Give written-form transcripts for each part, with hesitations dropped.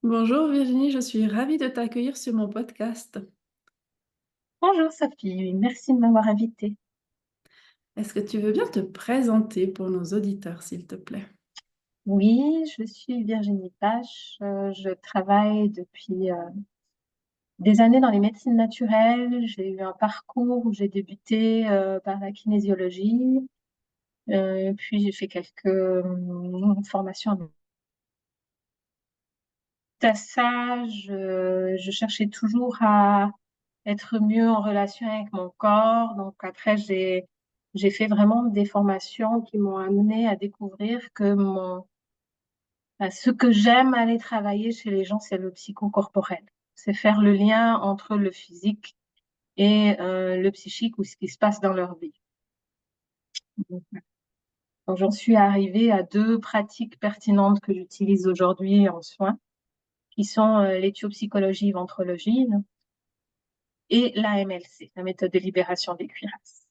Bonjour Virginie, je suis ravie de t'accueillir sur mon podcast. Bonjour Sophie, merci de m'avoir invitée. Est-ce que tu veux bien te présenter pour nos auditeurs, s'il te plaît? Oui, je suis Virginie Pache. Je travaille depuis des années dans les médecines naturelles. J'ai eu un parcours où j'ai débuté par la kinésiologie, puis j'ai fait quelques formations. À ça, je cherchais toujours à être mieux en relation avec mon corps. Donc après, j'ai fait vraiment des formations qui m'ont amené à découvrir que ce que j'aime aller travailler chez les gens, c'est le psychocorporel. C'est faire le lien entre le physique et le psychique ou ce qui se passe dans leur vie. Donc, j'en suis arrivée à deux pratiques pertinentes que j'utilise aujourd'hui en soins, qui sont l'éthiopsychologie ventrologie et la MLC, la méthode de libération des cuirasses.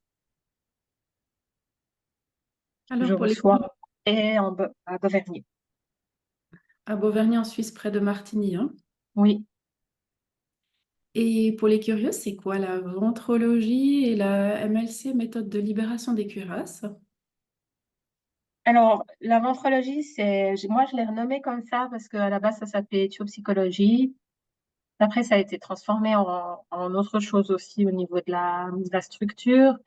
Je Alors, reçois et à Beauvernier. à Beauvernier en Suisse, près de Martigny, hein. Oui. Et pour les curieux, c'est quoi la ventrologie et la MLC, méthode de libération des cuirasses? Alors, la ventrologie, moi, je l'ai renommée comme ça parce qu'à la base, ça s'appelait éthiopsychologie. Après, ça a été transformé en autre chose aussi au niveau de la structure.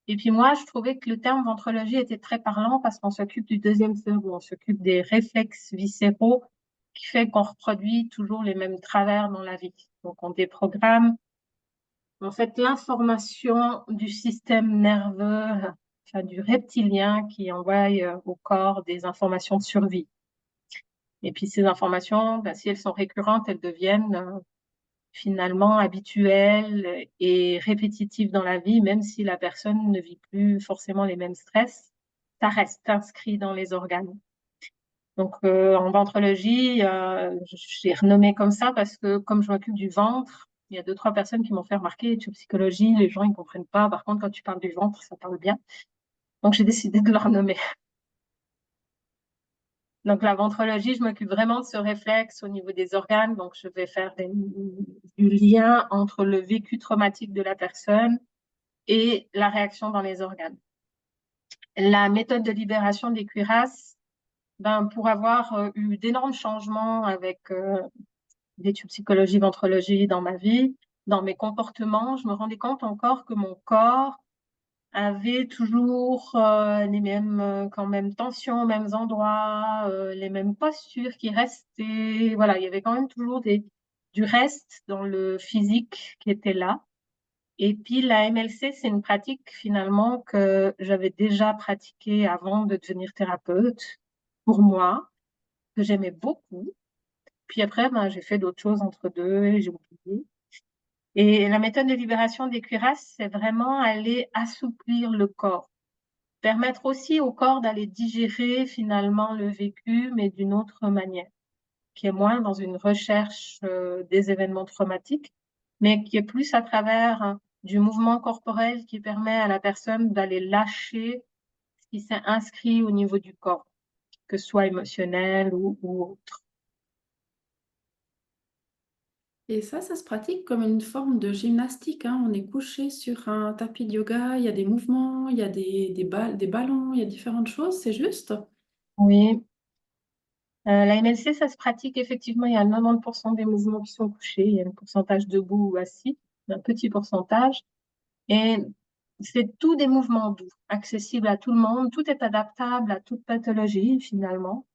Et puis moi, je trouvais que le terme ventrologie était très parlant parce qu'on s'occupe du deuxième cerveau, on s'occupe des réflexes viscéraux qui fait qu'on reproduit toujours les mêmes travers dans la vie. Donc, on déprogramme en fait l'information du système nerveux, enfin du reptilien qui envoie au corps des informations de survie. Et puis ces informations, ben, si elles sont récurrentes, elles deviennent finalement habituel et répétitif dans la vie, même si la personne ne vit plus forcément les mêmes stress, ça reste inscrit dans les organes. Donc, en ventrologie, j'ai renommé comme ça parce que comme je m'occupe du ventre, il y a deux, trois personnes qui m'ont fait remarquer, tu es psychologie, les gens, ils comprennent pas. Par contre, quand tu parles du ventre, ça parle bien. Donc, j'ai décidé de le renommer. Donc, la ventrologie, je m'occupe vraiment de ce réflexe au niveau des organes. Donc, je vais faire du lien entre le vécu traumatique de la personne et la réaction dans les organes. La méthode de libération des cuirasses, ben, pour avoir eu d'énormes changements avec l'étude psychologie, ventrologie dans ma vie, dans mes comportements, je me rendais compte encore que mon corps avait toujours les mêmes, quand même tensions aux mêmes endroits, les mêmes postures qui restaient. Voilà, il y avait quand même toujours du reste dans le physique qui était là. Et puis la MLC, c'est une pratique finalement que j'avais déjà pratiquée avant de devenir thérapeute pour moi, que j'aimais beaucoup. Puis après, ben, j'ai fait d'autres choses entre deux et j'ai oublié. Et la méthode de libération des cuirasses, c'est vraiment aller assouplir le corps, permettre aussi au corps d'aller digérer finalement le vécu, mais d'une autre manière, qui est moins dans une recherche des événements traumatiques, mais qui est plus à travers du mouvement corporel qui permet à la personne d'aller lâcher ce qui s'est inscrit au niveau du corps, que ce soit émotionnel ou autre. Et ça se pratique comme une forme de gymnastique, hein. On est couché sur un tapis de yoga, il y a des mouvements, il y a des ballons, il y a différentes choses, c'est juste? Oui, la MLC, ça se pratique effectivement. Il y a 90% des mouvements qui sont couchés, il y a un pourcentage debout ou assis, un petit pourcentage. Et c'est tout des mouvements doux, accessibles à tout le monde. Tout est adaptable à toute pathologie, finalement.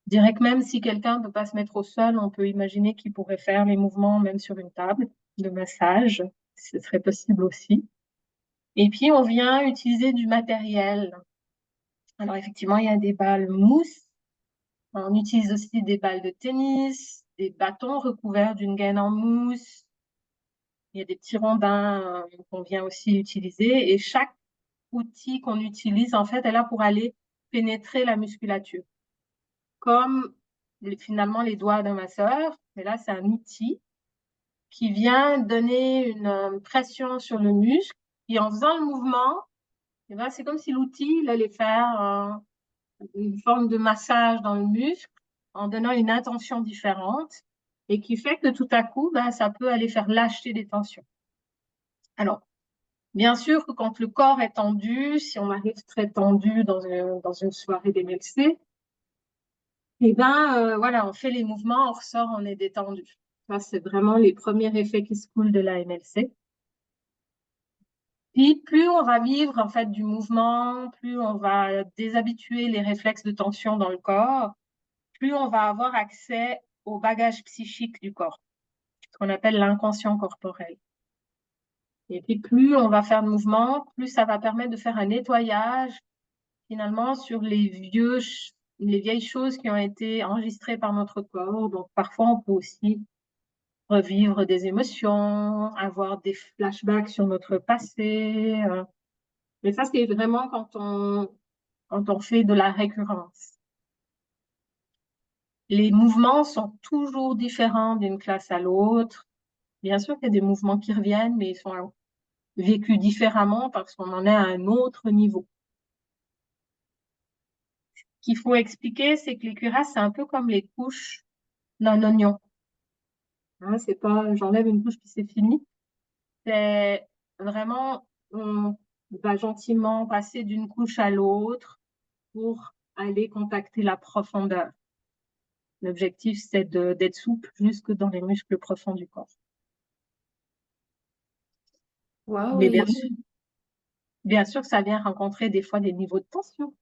Je dirais que même si quelqu'un ne peut pas se mettre au sol, on peut imaginer qu'il pourrait faire les mouvements même sur une table de massage. Ce serait possible aussi. Et puis, on vient utiliser du matériel. Alors, effectivement, il y a des balles mousse. On utilise aussi des balles de tennis, des bâtons recouverts d'une gaine en mousse. Il y a des petits rondins qu'on vient aussi utiliser. Et chaque outil qu'on utilise, en fait, est là pour aller pénétrer la musculature. Comme finalement les doigts d'un masseur, Mais là, c'est un outil qui vient donner une pression sur le muscle. Et en faisant le mouvement, eh ben, c'est comme si l'outil il allait faire une forme de massage dans le muscle en donnant une intention différente et qui fait que tout à coup, ben, ça peut aller faire lâcher des tensions. Alors, bien sûr que quand le corps est tendu, si on arrive très tendu dans une soirée d'MLC, eh ben, voilà, on fait les mouvements, on ressort, on est détendu. Ça, c'est vraiment les premiers effets qui se coulent de la MLC. Puis, plus on va vivre en fait du mouvement, plus on va déshabituer les réflexes de tension dans le corps, plus on va avoir accès au bagage psychique du corps, ce qu'on appelle l'inconscient corporel. Et puis, plus on va faire de mouvement, plus ça va permettre de faire un nettoyage finalement sur les vieilles choses qui ont été enregistrées par notre corps. Donc, parfois, on peut aussi revivre des émotions, avoir des flashbacks sur notre passé. Mais ça, c'est vraiment quand on fait de la récurrence. Les mouvements sont toujours différents d'une classe à l'autre. Bien sûr qu'il y a des mouvements qui reviennent, mais ils sont vécus différemment parce qu'on en est à un autre niveau. Ce qu'il faut expliquer, c'est que les cuirasses, c'est un peu comme les couches d'un oignon. Hein, c'est pas j'enlève une couche puis c'est fini. C'est vraiment, on va gentiment passer d'une couche à l'autre pour aller contacter la profondeur. L'objectif, c'est d'être souple jusque dans les muscles profonds du corps. Waouh, Mais bien sûr que ça vient rencontrer des fois des niveaux de tension.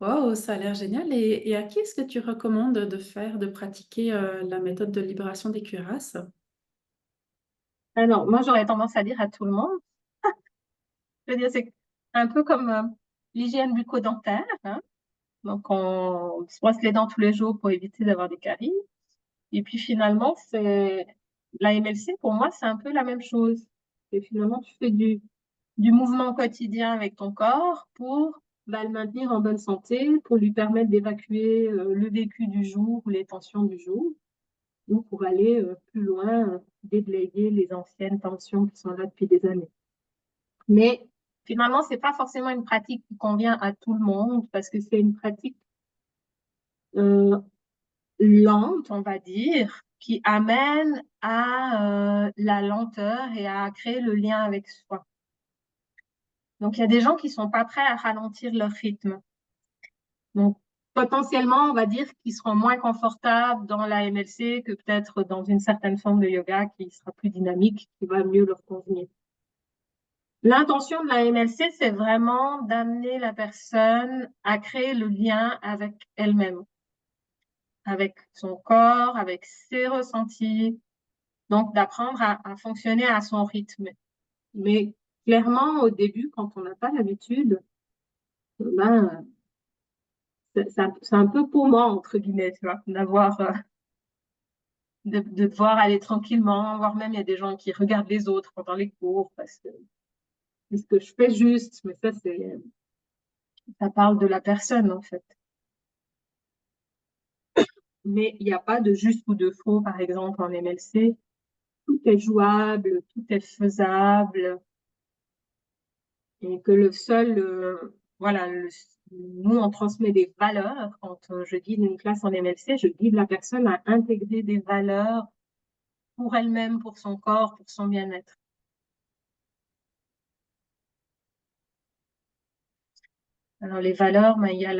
waouh, ça a l'air génial. Et à qui est-ce que tu recommandes de pratiquer la méthode de libération des cuirasses? Alors, moi, j'aurais tendance à dire à tout le monde. Je veux dire, c'est un peu comme l'hygiène bucco-dentaire, hein. Donc, on se brosse les dents tous les jours pour éviter d'avoir des caries. Et puis, finalement, la MLC, pour moi, c'est un peu la même chose. Et finalement, tu fais du mouvement quotidien avec ton corps pour le maintenir en bonne santé, pour lui permettre d'évacuer le vécu du jour ou les tensions du jour, ou pour aller plus loin, déblayer les anciennes tensions qui sont là depuis des années. Mais finalement, c'est pas forcément une pratique qui convient à tout le monde parce que c'est une pratique euh, lente, on va dire, qui amène à la lenteur et à créer le lien avec soi. Donc, il y a des gens qui sont pas prêts à ralentir leur rythme. Donc, potentiellement, on va dire qu'ils seront moins confortables dans la MLC que peut-être dans une certaine forme de yoga qui sera plus dynamique, qui va mieux leur convenir. L'intention de la MLC, c'est vraiment d'amener la personne à créer le lien avec elle-même, avec son corps, avec ses ressentis, donc d'apprendre à fonctionner à son rythme. Mais clairement, au début, quand on n'a pas l'habitude, ben, c'est un peu paumant, entre guillemets, tu vois, de devoir aller tranquillement, voire même il y a des gens qui regardent les autres pendant les cours parce que est-ce que je fais juste, mais ça parle de la personne en fait. Mais il n'y a pas de juste ou de faux, par exemple, en MLC. Tout est jouable, tout est faisable, et que le seul, voilà, nous, on transmet des valeurs. Quand je guide une classe en MLC, je guide la personne à intégrer des valeurs pour elle-même, pour son corps, pour son bien-être. Alors, les valeurs, ben, il y a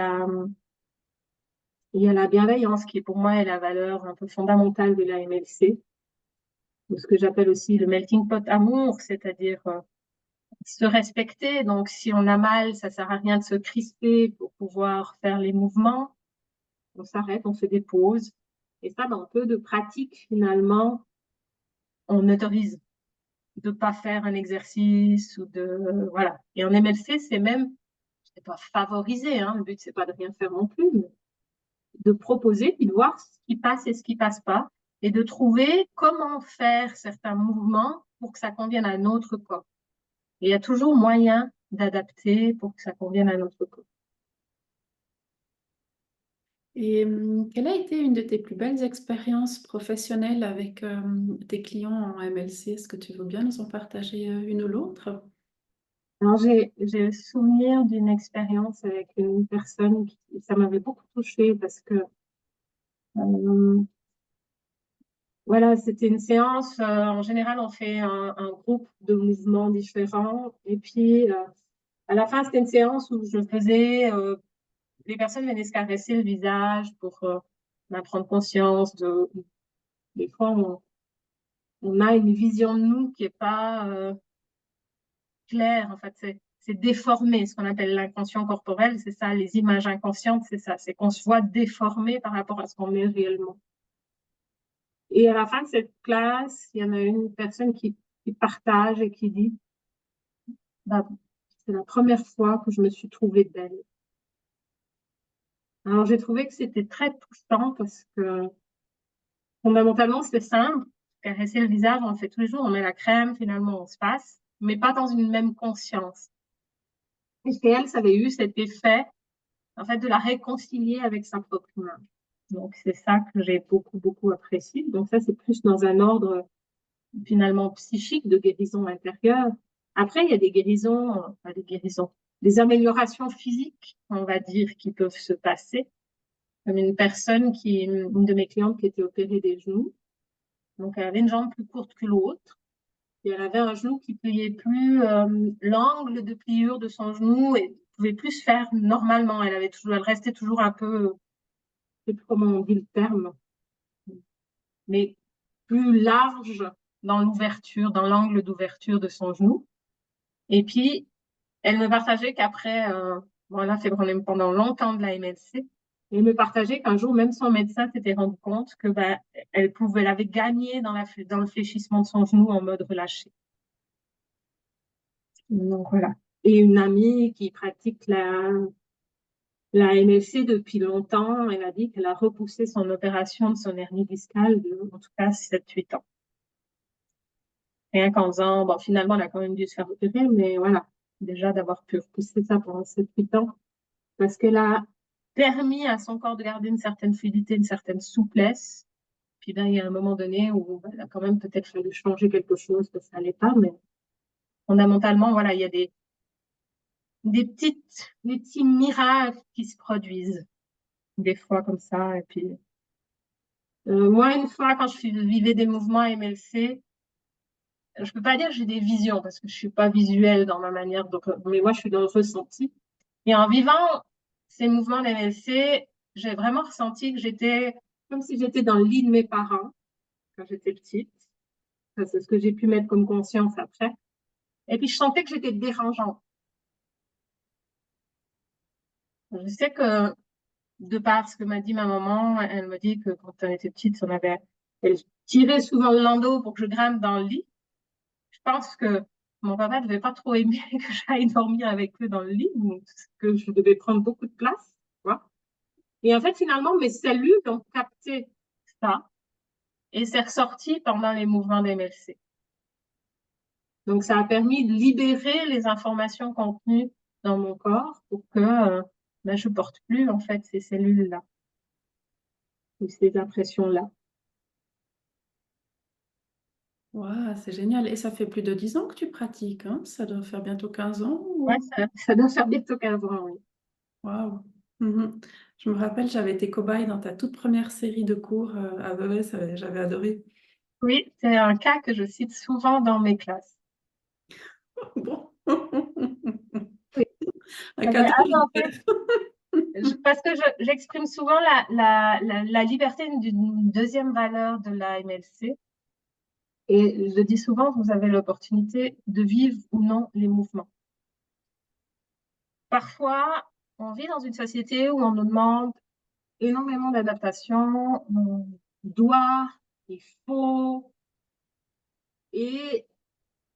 la bienveillance qui, pour moi, est la valeur un peu fondamentale de la MLC, ou ce que j'appelle aussi le melting pot amour, c'est-à-dire se respecter. Donc, si on a mal, ça sert à rien de se crisper pour pouvoir faire les mouvements. On s'arrête, on fait des pauses. Et ça, dans peu de pratiques, finalement, on autorise de pas faire un exercice ou voilà. Et en MLC, c'est même, c'est pas favoriser, hein. Le but, c'est pas de rien faire non plus, mais de proposer puis de voir ce qui passe et ce qui passe pas et de trouver comment faire certains mouvements pour que ça convienne à notre corps. Et il y a toujours moyen d'adapter pour que ça convienne à notre corps. Et quelle a été une de tes plus belles expériences professionnelles avec tes clients en MLC? Est-ce que tu veux bien nous en partager une ou l'autre? Alors, j'ai le souvenir d'une expérience avec une personne qui, ça m'avait beaucoup touchée parce que, euh, voilà, c'était une séance, en général, on fait un groupe de mouvements différents. Et puis, à la fin, c'était une séance où je faisais, les personnes venaient se caresser le visage pour prendre conscience de, des fois, on a une vision de nous qui est pas claire. En fait, c'est déformé, ce qu'on appelle l'inconscient corporel. C'est ça, les images inconscientes, c'est ça. C'est qu'on se voit déformé par rapport à ce qu'on est réellement. Et à la fin de cette classe, il y en a une personne qui partage et qui dit, bah, c'est la première fois que je me suis trouvée belle. Alors, j'ai trouvé que c'était très touchant parce que fondamentalement, c'est simple. Caresser le visage, on le fait tous les jours, on met la crème, finalement, on se passe, mais pas dans une même conscience. Et chez elle, ça avait eu cet effet, en fait, de la réconcilier avec sa propre image. Donc, c'est ça que j'ai beaucoup, beaucoup apprécié. Donc, ça, c'est plus dans un ordre, finalement, psychique de guérison intérieure. Après, il y a des guérisons, pas des guérisons, des améliorations physiques, on va dire, qui peuvent se passer. Comme une de mes clientes qui était opérée des genoux. Donc, elle avait une jambe plus courte que l'autre. Et elle avait un genou qui pliait plus, l'angle de pliure de son genou et pouvait plus se faire normalement. Elle restait toujours un peu, je sais plus comment on dit le terme, mais plus large dans l'ouverture, dans l'angle d'ouverture de son genou. Et puis, elle me partageait qu'après, bon, elle a fait pendant longtemps de la MLC. Et elle me partageait qu'un jour, même son médecin s'était rendu compte que ben, elle avait gagné dans le fléchissement de son genou en mode relâché. Donc voilà. Et une amie qui pratique la MLC depuis longtemps, elle a dit qu'elle a repoussé son opération de son hernie discale de, en tout cas, 7-8 ans. Rien qu'en disant, bon, finalement, elle a quand même dû se faire opérer, mais voilà, déjà d'avoir pu repousser ça pendant 7-8 ans, parce qu'elle a permis à son corps de garder une certaine fluidité, une certaine souplesse. Puis ben, il y a un moment donné où ben, il a quand même peut-être fallu changer quelque chose, que ça n'allait pas, mais fondamentalement, voilà, il y a des petits miracles qui se produisent des fois comme ça. Et puis, moi, une fois, quand je vivais des mouvements MLC, je peux pas dire que j'ai des visions parce que je suis pas visuelle dans ma manière, donc, mais moi, je suis dans le ressenti. Et en vivant ces mouvements d'MLC, j'ai vraiment ressenti que j'étais comme si j'étais dans le lit de mes parents quand j'étais petite. Ça, c'est ce que j'ai pu mettre comme conscience après. Et puis, je sentais que j'étais dérangeante. Je sais que de par ce que m'a dit ma maman, elle me dit que quand elle était petite, elle tirait souvent le landau pour que je grimpe dans le lit. Je pense que mon papa ne devait pas trop aimer que j'aille dormir avec eux dans le lit, donc que je devais prendre beaucoup de place. Tu vois. Et en fait, finalement, mes cellules ont capté ça et c'est ressorti pendant les mouvements d'MLC. Donc, ça a permis de libérer les informations contenues dans mon corps pour que ben, je ne porte plus en fait ces cellules-là ou ces impressions-là. Wow, c'est génial. Et ça fait plus de 10 ans que tu pratiques, hein? Ça doit faire bientôt 15 ans Ouais, ou... ça doit faire bientôt 15 ans, oui. Waouh. Mhm. Je me rappelle, j'avais été cobaye dans ta toute première série de cours à Vevey, j'avais adoré. Oui, c'est un cas que je cite souvent dans mes classes. Bon. Oui, Un j'avais cadeau. adoré parce que j'exprime souvent la liberté d'une deuxième valeur de la MLC. Et je dis souvent, vous avez l'opportunité de vivre ou non les mouvements. Parfois, on vit dans une société où on nous demande énormément d'adaptation, on doit, il faut. Et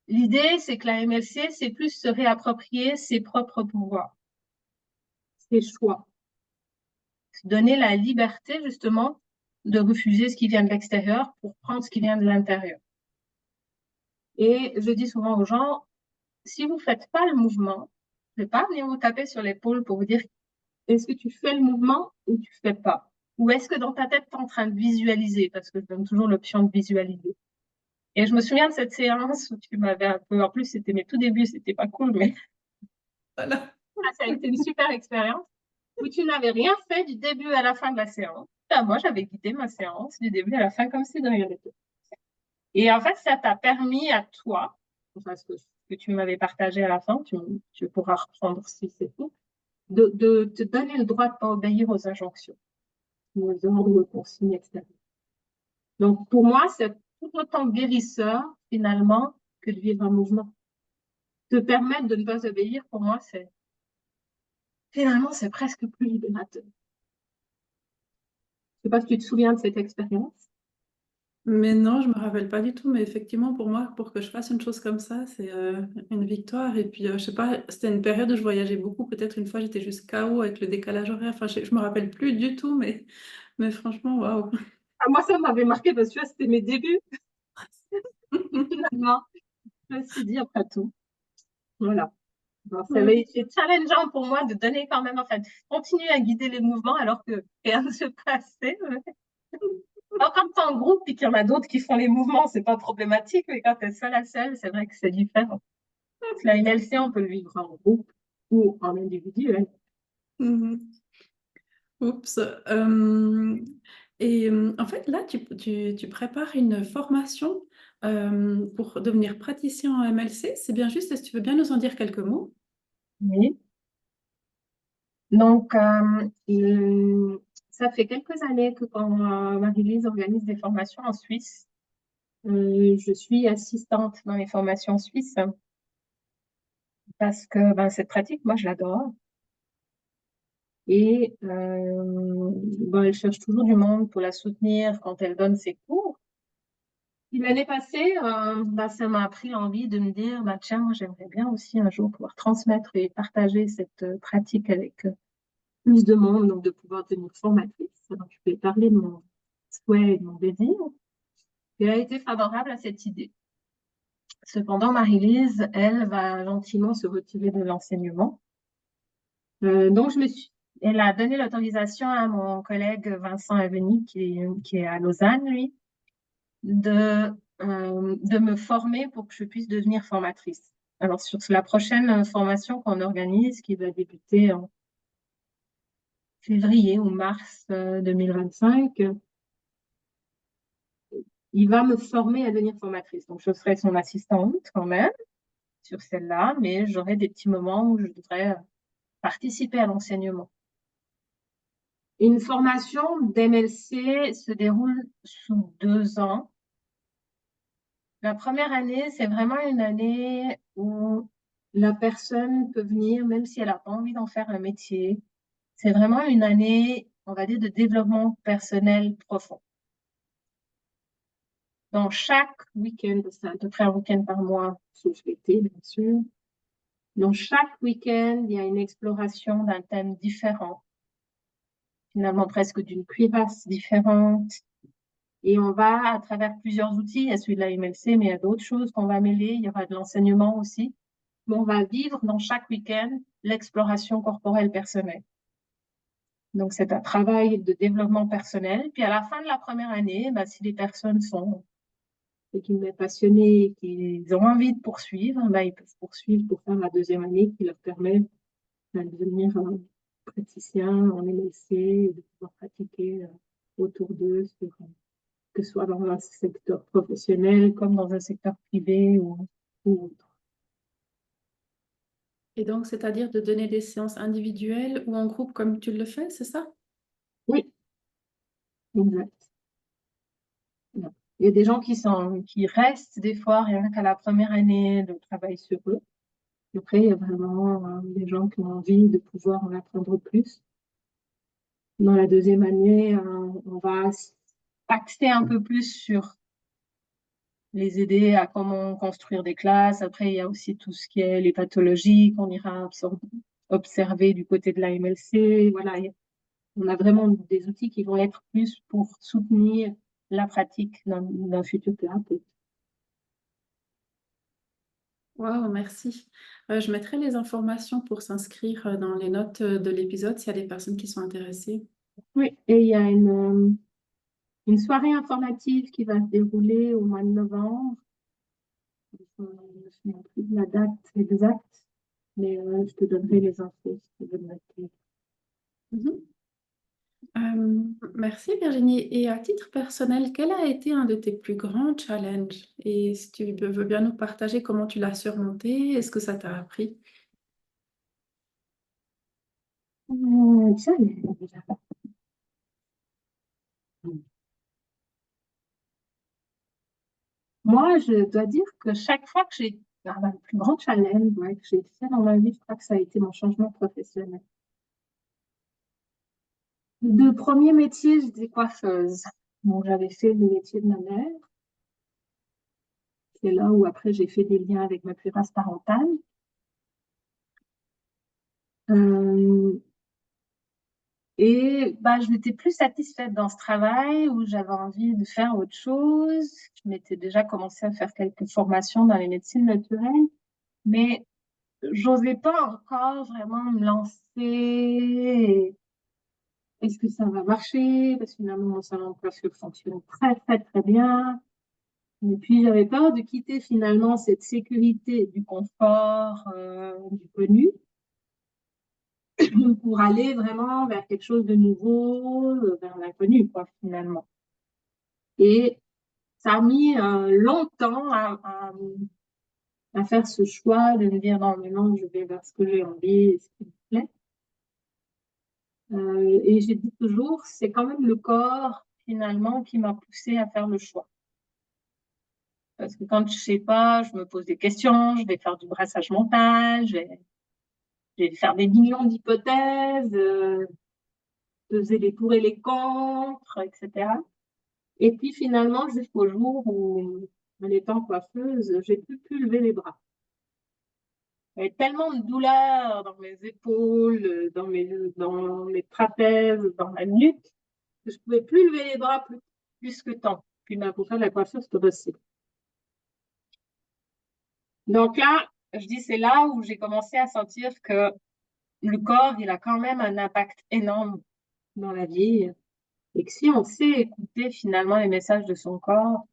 l'idée, c'est que la MLC, c'est plus se réapproprier ses propres pouvoirs, ses choix. Donner la liberté, justement, de refuser ce qui vient de l'extérieur pour prendre ce qui vient de l'intérieur. Et je dis souvent aux gens, si vous ne faites pas le mouvement, je ne vais pas venir vous taper sur l'épaule pour vous dire est-ce que tu fais le mouvement ou tu ne fais pas. ou est-ce que dans ta tête, tu es en train de visualiser? Parce que je donne toujours l'option de visualiser. Et je me souviens de cette séance où tu m'avais un peu, en plus, c'était mes tout débuts, c'était pas cool, mais Voilà. ça a été une super expérience, où tu n'avais rien fait du début à la fin de la séance. Moi, j'avais guidé ma séance du début à la fin comme si de rien n'était. Et en fait, ça t'a permis à toi, enfin, ce que tu m'avais partagé à la fin, tu pourras reprendre si c'est tout, de te donner le droit de pas obéir aux injonctions, aux ordres, aux consignes, etc. Donc, pour moi, c'est tout autant guérisseur, finalement, que de vivre un mouvement. Te permettre de ne pas obéir, pour moi, finalement, c'est presque plus libérateur. Je sais pas si tu te souviens de cette expérience. Mais non, je me rappelle pas du tout. Mais effectivement, pour moi, pour que je fasse une chose comme ça, c'est une victoire. Et puis, je sais pas, c'était une période où je voyageais beaucoup. Peut-être une fois, j'étais juste KO avec le décalage horaire. Enfin, je me rappelle plus du tout. Mais franchement, waouh. Ah, moi, ça m'avait marqué parce que tu vois, c'était mes débuts. Et finalement, je me suis dit, après tout, voilà. Alors, ça avait Ouais. été challengeant pour moi de donner quand même, en fait, continuer à guider les mouvements alors que rien ne se passait. Alors, quand tu es en groupe et qu'il y en a d'autres qui font les mouvements, c'est pas problématique, mais quand tu es seul à seul, c'est vrai que c'est différent. La MLC, on peut le vivre en groupe ou en individuel. Mhm. Oups. En fait, là, tu prépares une formation pour devenir praticien en MLC. C'est bien juste. Est-ce que tu veux bien nous en dire quelques mots? Oui. Donc, ça fait quelques années que quand Marie-Lise organise des formations en Suisse, je suis assistante dans les formations suisses parce que ben, cette pratique, moi, je l'adore. Et ben, elle cherche toujours du monde pour la soutenir quand elle donne ses cours. Et l'année passée, ben, ça m'a appris l'envie de me dire, ben, tiens, moi, j'aimerais bien aussi un jour pouvoir transmettre et partager cette pratique avec plus de monde, donc de pouvoir devenir formatrice. Alors, je vais parler de mon souhait et de mon désir. Et elle a été favorable à cette idée. Cependant, Marie-Lise, elle, va gentiment se retirer de l'enseignement. Donc, elle a donné l'autorisation à mon collègue Vincent Aveni, qui est à Lausanne, lui, de me former pour que je puisse devenir formatrice. Alors, sur la prochaine formation qu'on organise, qui va débuter en février ou mars 2025, il va me former à devenir formatrice. Donc, je serai son assistante quand même sur celle-là, mais j'aurai des petits moments où je devrais participer à l'enseignement. Une formation d'MLC se déroule sous 2 ans. La première année, c'est vraiment une année où la personne peut venir, même si elle n'a pas envie d'en faire un métier. C'est vraiment une année, on va dire, de développement personnel profond. Dans chaque week-end, c'est à peu près un week-end par mois, sauf l'été, bien sûr. Dans chaque week-end, il y a une exploration d'un thème différent, finalement presque d'une cuirasse différente. Et on va, à travers plusieurs outils, il y a celui de la MLC, mais il y a d'autres choses qu'on va mêler, il y aura de l'enseignement aussi. Mais on va vivre dans chaque week-end l'exploration corporelle personnelle. Donc, c'est un travail de développement personnel. Puis, à la fin de la première année, bah, si les personnes sont passionnées, qu'ils ont envie de poursuivre, bah, ils peuvent poursuivre pour faire la deuxième année qui leur permet de devenir praticien en MLC et de pouvoir pratiquer autour d'eux, que ce soit dans un secteur professionnel comme dans un secteur privé ou autre. Et donc, c'est-à-dire de donner des séances individuelles ou en groupe comme tu le fais, c'est ça? Oui, exact. Il y a des gens qui restent des fois rien qu'à la première année de travail sur eux. Après, il y a vraiment des gens qui ont envie de pouvoir en apprendre plus. Dans la deuxième année, on va axer un peu plus sur les aider à comment construire des classes. Après, il y a aussi tout ce qui est les pathologies qu'on ira observer du côté de la MLC. Voilà, on a vraiment des outils qui vont être plus pour soutenir la pratique d'un futur thérapeute. Waouh, merci. Je mettrai les informations pour s'inscrire dans les notes de l'épisode s'il y a des personnes qui sont intéressées. Oui, et il y a une soirée informative qui va se dérouler au mois de novembre. Je ne me souviens plus de la date exacte, mais je te donnerai les infos si tu veux le noter. Mhm. Merci Virginie. Et à titre personnel, quel a été un de tes plus grands challenges? Et si tu veux bien nous partager comment tu l'as surmonté, est-ce que ça t'a appris? Tiens, moi, je dois dire que chaque fois que le plus grand challenge ouais, que j'ai fait dans ma vie, je crois que ça a été mon changement professionnel. De premier métier, j'étais coiffeuse. Donc, j'avais fait le métier de ma mère. C'est là où après j'ai fait des liens avec ma cuirasse parentale. Euh, et bah, je n'étais plus satisfaite dans ce travail où j'avais envie de faire autre chose. Je m'étais déjà commencé à faire quelques formations dans les médecines naturelles, mais j'osais pas encore vraiment me lancer. Est-ce que ça va marcher? Parce que finalement, mon salon de coiffure fonctionne très, très, très bien. Et puis, j'avais peur de quitter finalement cette sécurité du confort, du connu, pour aller vraiment vers quelque chose de nouveau, vers l'inconnu, quoi, finalement. Et ça a mis longtemps à faire ce choix de me dire non, mais non, je vais vers ce que j'ai envie et ce qui me plaît. Et j'ai dit toujours, c'est quand même le corps, finalement, qui m'a poussé à faire le choix. Parce que quand je sais pas, je me pose des questions, je vais faire du brassage mental, je vais faire des millions d'hypothèses, peser les pour et les contre, etc. Et puis finalement, jusqu'au jour où, en étant coiffeuse, j'ai plus lever les bras. Il y avait tellement de douleur dans mes épaules, dans mes trapèzes, dans la nuque, que je pouvais plus lever les bras plus que tant. Puis ben, pour faire de la coiffure, c'est pas possible. Donc là, je dis, c'est là où j'ai commencé à sentir que le corps, il a quand même un impact énorme dans la vie. Et que si on sait écouter finalement les messages de son corps,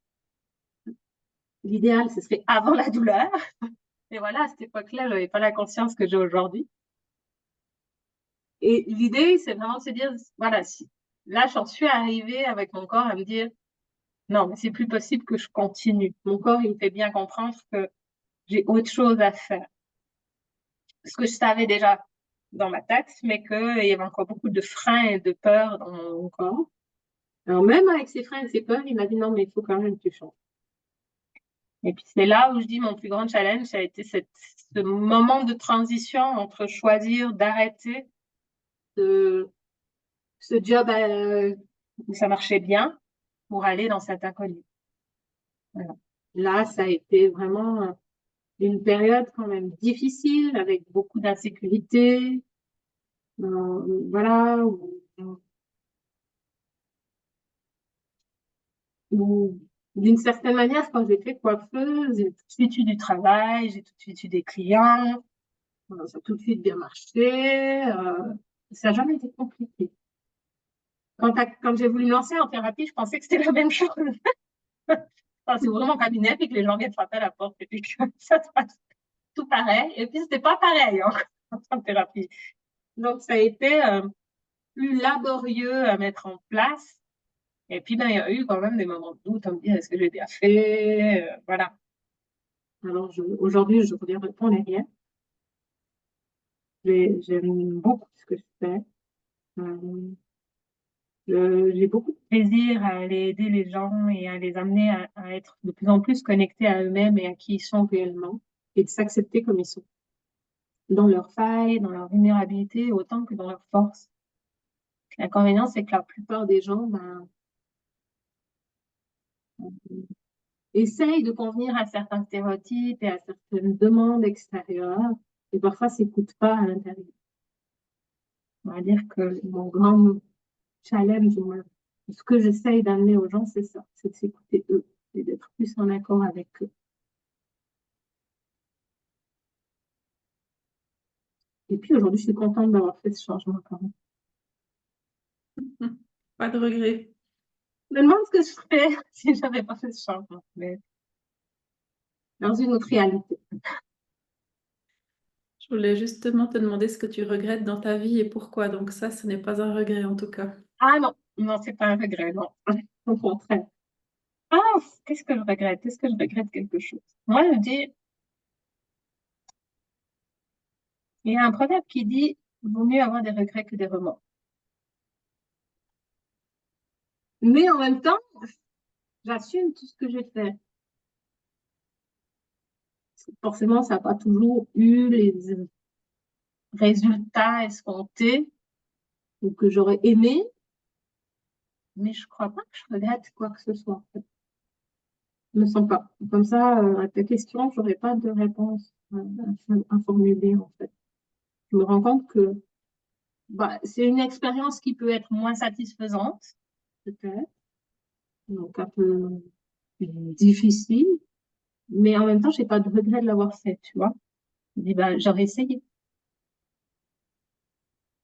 l'idéal, ce serait avant la douleur. Et voilà, à cette époque-là, je n'avais pas la conscience que j'ai aujourd'hui. Et l'idée, c'est vraiment de se dire, voilà, si, là, j'en suis arrivée avec mon corps à me dire, non, mais c'est plus possible que je continue. Mon corps, il me fait bien comprendre que j'ai autre chose à faire. Ce que je savais déjà dans ma tête, mais qu'il y avait encore beaucoup de freins et de peurs dans mon corps. Alors, même avec ces freins et ces peurs, il m'a dit, non, mais il faut quand même que tu changes. Et puis, c'est là où je dis mon plus grand challenge, ça a été ce moment de transition entre choisir d'arrêter de, ce job où ça marchait bien pour aller dans cet inconnu. Voilà. Là, ça a été vraiment une période quand même difficile avec beaucoup d'insécurité. Voilà, où, d'une certaine manière, quand j'étais coiffeuse, j'ai tout de suite eu du travail, j'ai tout de suite eu des clients, ça a tout de suite bien marché. Ça n'a jamais été compliqué. Quand j'ai voulu me lancer en thérapie, je pensais que c'était la même chose. Enfin, c'est vraiment mon cabinet, puis que les gens viennent frapper à la porte, et puis que ça se passe tout pareil. Et puis, c'était pas pareil hein, en thérapie. Donc, ça a été plus laborieux à mettre en place. Et puis, ben, il y a eu quand même des moments de doute, à me dire, est-ce que j'ai bien fait? Voilà. Alors, aujourd'hui, je reviens répondre derrière. J'aime beaucoup ce que je fais. Euh, j'ai beaucoup de plaisir à aller aider les gens et à les amener à être de plus en plus connectés à eux-mêmes et à qui ils sont réellement et de s'accepter comme ils sont, dans leurs failles, dans leur vulnérabilité, autant que dans leurs forces. L'inconvénient, c'est que la plupart des gens ben, essayent de convenir à certains stéréotypes et à certaines demandes extérieures et parfois s'écoutent pas à l'intérieur. On va dire que mon grand challenge, ce que j'essaye d'amener aux gens, c'est ça, c'est de s'écouter eux et d'être plus en accord avec eux. Et puis aujourd'hui, je suis contente d'avoir fait ce changement quand même. Pas de regret. Je me demande ce que je ferais si j'avais pas fait ce changement, mais dans une autre réalité. Je voulais justement te demander ce que tu regrettes dans ta vie et pourquoi. Donc ça, ce n'est pas un regret en tout cas. Ah non, non, c'est pas un regret, non. Au contraire. Ah, qu'est-ce que je regrette? Est-ce que je regrette quelque chose? Moi, je dis, il y a un proverbe qui dit, vaut mieux avoir des regrets que des remords. Mais en même temps, j'assume tout ce que j'ai fait. Forcément, ça n'a pas toujours eu les résultats escomptés ou que j'aurais aimé, mais je crois pas que je regrette quoi que ce soit, en fait. Je me sens pas. Comme ça, à ta question, j'aurais pas de réponse à formuler, en fait. Je me rends compte que bah, c'est une expérience qui peut être moins satisfaisante, peut-être, donc un peu difficile, mais en même temps, j'ai pas de regret de l'avoir fait, tu vois. Je dis, bah, j'aurais essayé,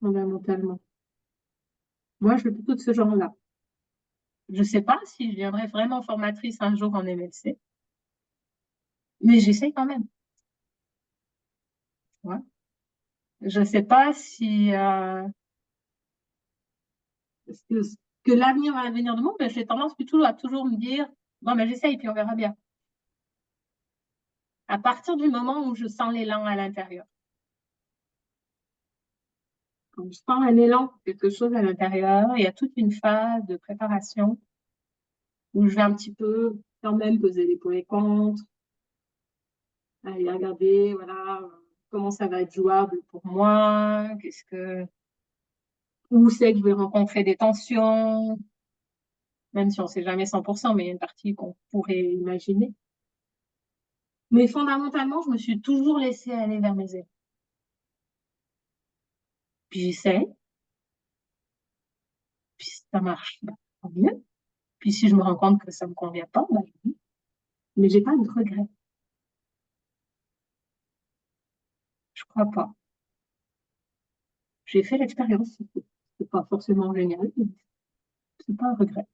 fondamentalement. Moi, je suis plutôt de ce genre-là. Je sais pas si je viendrai vraiment formatrice un jour en MLC, mais j'essaye quand même. Tu vois. Je sais pas si ce que l'avenir va venir de moi, mais j'ai tendance plutôt à toujours me dire, bon, mais j'essaye, puis on verra bien. À partir du moment où je sens l'élan à l'intérieur. Quand je sens un élan, quelque chose à l'intérieur, il y a toute une phase de préparation où je vais un petit peu quand même peser les pour et les contre, aller regarder, voilà, comment ça va être jouable pour moi, où c'est que je vais rencontrer des tensions, même si on ne sait jamais 100%, mais il y a une partie qu'on pourrait imaginer. Mais fondamentalement, je me suis toujours laissée aller vers mes ailes. Puis j'essaie, puis si ça marche, bah, tant mieux. Puis si je me rends compte que ça ne me convient pas, bah, mais j'ai pas de regret. Je crois pas. J'ai fait l'expérience. C'est pas forcément génial, mais c'est pas un regret.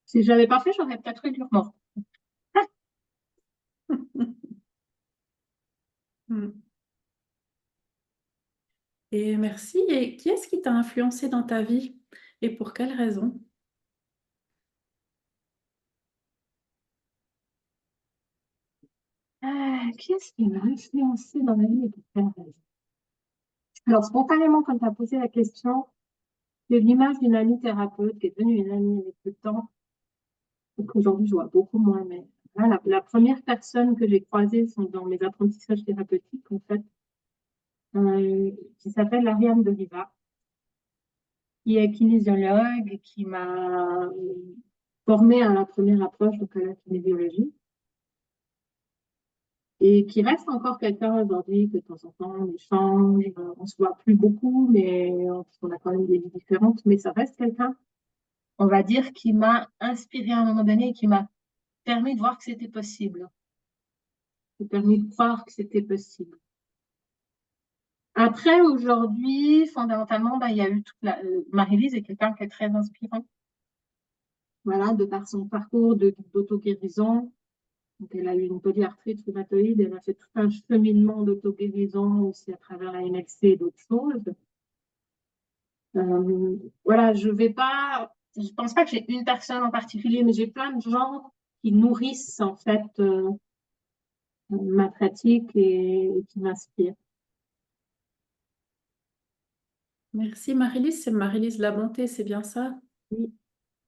Si je l'avais pas fait, j'aurais peut-être eu du remords. Hmm. Et merci. Et qui est-ce qui t'a influencé dans ta vie et pour quelles raisons? Qui est-ce qui m'a influencé dans ma vie et pour quelle raison? Alors, spontanément, quand tu as posé la question, c'est l'image d'une amie thérapeute qui est devenue une amie avec le temps, et qu'aujourd'hui, je vois beaucoup moins. Mais là, la première personne que j'ai croisée sont dans mes apprentissages thérapeutiques, en fait, qui s'appelle Ariane de Riva, qui est kinésiologue et qui m'a formée à la première approche, donc à la kinésiologie, et qui reste encore quelqu'un aujourd'hui que de temps en temps on échange, on se voit plus beaucoup, mais on a quand même des vies différentes, mais ça reste quelqu'un, on va dire, qui m'a inspiré à un moment donné et qui m'a permis de voir que c'était possible, qui m'a permis de croire que c'était possible. Après, aujourd'hui, fondamentalement, bah, il y a eu Marie-Lise est quelqu'un qui est très inspirant. Voilà, de par son parcours d'auto-guérison. Donc, elle a eu une polyarthrite rhumatoïde, elle a fait tout un cheminement d'auto-guérison aussi à travers la MLC et d'autres choses. Voilà, je pense pas que j'ai une personne en particulier, mais j'ai plein de gens qui nourrissent en fait ma pratique et qui m'inspirent. Merci Marie-Lise, c'est Marie-Lise La Bonté, c'est bien ça? Oui,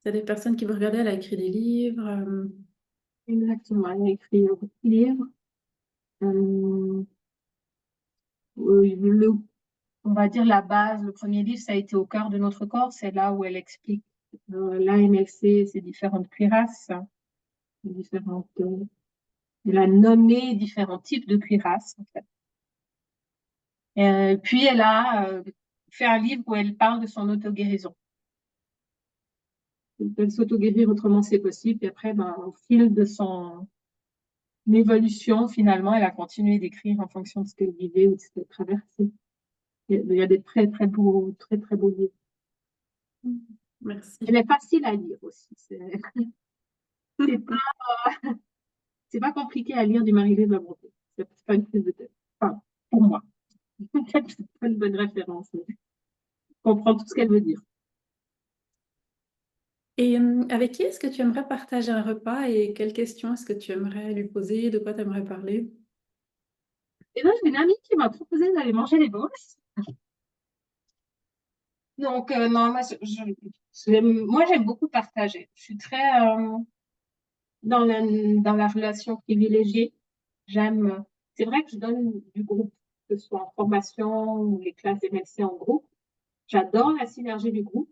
C'est des personnes qui vous regardaient, elle a écrit des livres. exactement. Elle a écrit beaucoup de livres. Euh, le, on va dire la base, le premier livre, ça a été Au cœur de notre corps. C'est là où elle explique l'AMLC, ses différentes cuirasses, différentes, elle a nommé différents types de cuirasses, en fait. Puis elle a fait un livre où elle parle de son auto-guérison. Elle s'auto-guérir autrement, c'est possible. Et après, ben, au fil de son évolution, finalement, elle a continué d'écrire en fonction de ce qu'elle vivait ou de ce qu'elle traversait. Il y a des très, très beaux livres. Merci. Elle est facile à lire aussi. C'est pas, c'est pas compliqué à lire du Marie-Louise Labonté. C'est pas une prise de tête. Enfin, pour moi. C'est pas une bonne référence, mais je comprends tout ce qu'elle veut dire. Et avec qui est-ce que tu aimerais partager un repas et quelles questions est-ce que tu aimerais lui poser? De quoi tu aimerais parler? Et là, j'ai une amie qui m'a proposé d'aller manger les bourses. Donc, non, moi, j'aime beaucoup partager. Je suis très dans la relation privilégiée. J'aime, c'est vrai que je donne du groupe, que ce soit en formation ou les classes MLC en groupe. J'adore la synergie du groupe,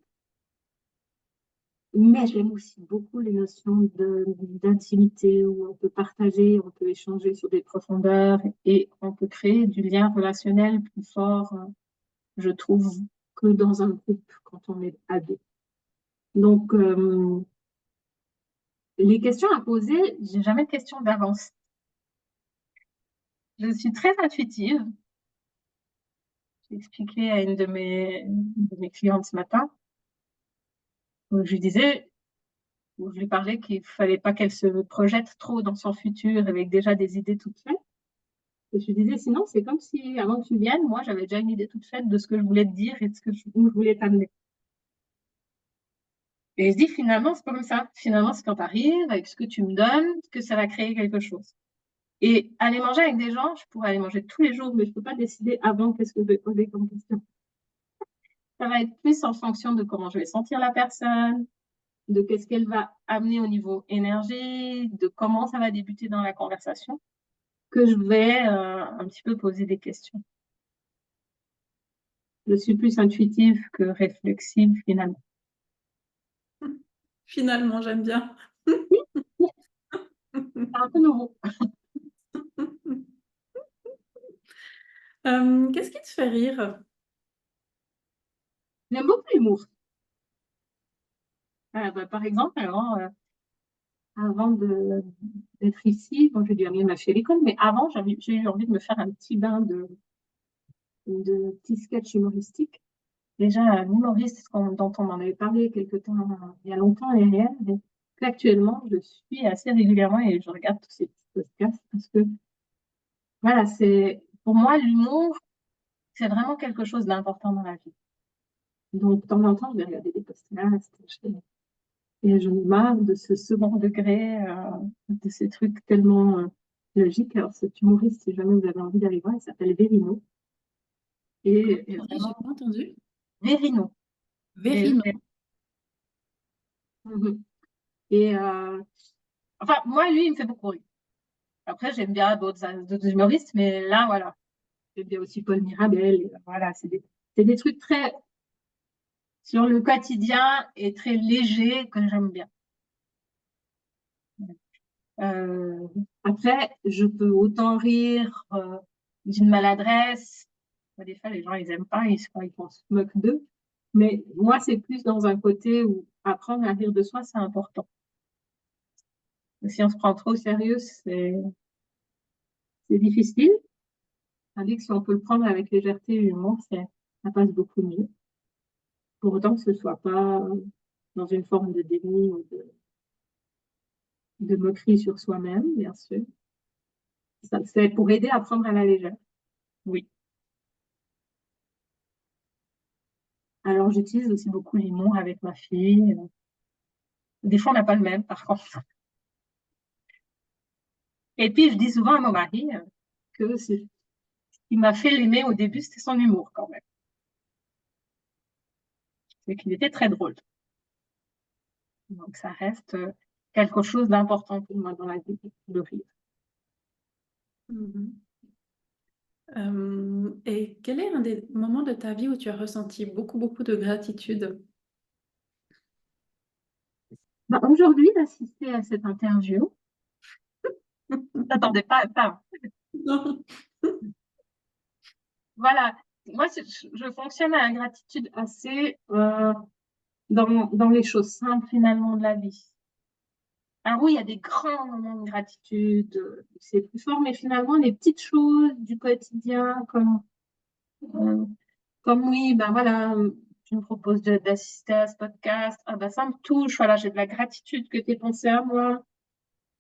mais j'aime aussi beaucoup les notions d'intimité où on peut partager, on peut échanger sur des profondeurs et on peut créer du lien relationnel plus fort, je trouve, que dans un groupe quand on est à deux. Donc, les questions à poser, j'ai jamais de questions d'avance. Je suis très intuitive. J'ai expliqué à une de mes clientes ce matin. Donc, je lui disais, où je lui parlais qu'il fallait pas qu'elle se projette trop dans son futur avec déjà des idées toutes faites. Et je lui disais, sinon, c'est comme si avant que tu viennes, moi, j'avais déjà une idée toute faite de ce que je voulais te dire et de où je voulais t'amener. Et je dis, finalement, c'est pas comme ça. Finalement, c'est quand tu arrives, avec ce que tu me donnes, que ça va créer quelque chose. Et aller manger avec des gens, je pourrais aller manger tous les jours, mais je peux pas décider avant qu'est-ce que je vais poser comme question. Ça va être plus en fonction de comment je vais sentir la personne, de qu'est-ce qu'elle va amener au niveau énergie, de comment ça va débuter dans la conversation, que je vais un petit peu poser des questions. Je suis plus intuitive que réflexive finalement. Finalement, j'aime bien. C'est un peu nouveau. Qu'est-ce qui te fait rire? J'aime beaucoup l'humour. Par exemple, avant d'être ici, bon, j'ai dû amener ma fille à l'école, mais avant, j'ai eu envie de me faire un petit bain de petits sketchs humoristiques. Déjà, un humoriste dont on m'en avait parlé quelque temps, il y a longtemps derrière, et actuellement, je suis assez régulièrement et je regarde tous ces petits podcasts parce que, voilà, pour moi, l'humour, c'est vraiment quelque chose d'important dans la vie. Donc, de temps en temps, je vais regarder des podcasts et je me marre de ce second degré, de ces trucs tellement logiques. Alors, cet humoriste, si jamais vous avez envie d'aller voir, il s'appelle Verino. Comment Et tu dis? J'ai vraiment, pas entendu. Verino. Vérino. Mhm. Et enfin, moi, lui, il me fait beaucoup rire. Après, j'aime bien d'autres humoristes, mais là, voilà. J'aime bien aussi Paul Mirabel. Et, voilà, c'est des trucs très sur le quotidien et très légers que j'aime bien. Euh, Après, je peux autant rire d'une maladresse. Des fois, les gens, ils aiment pas, ils se moquent d'eux. Mais moi, c'est plus dans un côté où apprendre à rire de soi, c'est important. Si on se prend trop au sérieux, c'est difficile. Tandis que si on peut le prendre avec légèreté et humour, ça passe beaucoup mieux. Pour autant que ce soit pas dans une forme de déni ou de moquerie sur soi-même, bien sûr. Ça, c'est pour aider à prendre à la légère. Oui. Alors, j'utilise aussi beaucoup l'humour avec ma fille. Des fois, on n'a pas le même, par contre. Et puis, je dis souvent à mon mari que ce qui m'a fait l'aimer au début, c'était son humour, quand même. C'est qu'il était très drôle. Donc, ça reste quelque chose d'important pour moi dans la vie, de rire. Mhm. Et quel est un des moments de ta vie où tu as ressenti beaucoup de gratitude? Aujourd'hui, d'assister à cette interview, je n'attendais pas à ça. Non. Voilà. Moi, je fonctionne à la gratitude assez dans les choses simples, finalement, de la vie. Alors oui, il y a des grands moments de gratitude, c'est plus fort, mais finalement, les petites choses du quotidien, euh, comme oui, ben voilà, tu me proposes d'assister à ce podcast. Ah ben, ça me touche. Voilà, j'ai de la gratitude que tu aies pensé à moi.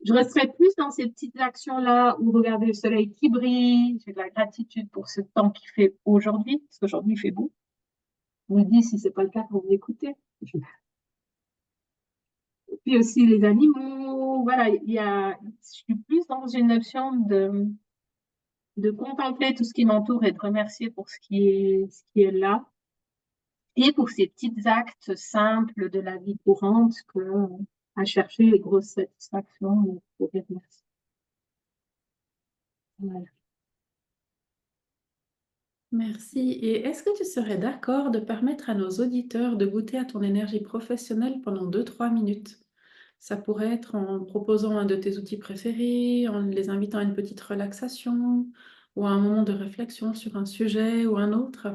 Je resterai plus dans ces petites actions-là où regarder le soleil qui brille. J'ai de la gratitude pour ce temps qu'il fait aujourd'hui, parce qu'aujourd'hui, il fait beau. Je vous dis, si c'est pas le cas, vous m'écoutez. Puis aussi les animaux. Voilà, je suis plus dans une option de contempler tout ce qui m'entoure et de remercier pour ce qui est là. Et pour ces petits actes simples de la vie courante que à chercher les grosses satisfactions pour dire merci. Voilà. Merci. Et est-ce que tu serais d'accord de permettre à nos auditeurs de goûter à ton énergie professionnelle pendant 2-3 minutes? Ça pourrait être en proposant un de tes outils préférés, en les invitant à une petite relaxation ou à un moment de réflexion sur un sujet ou un autre.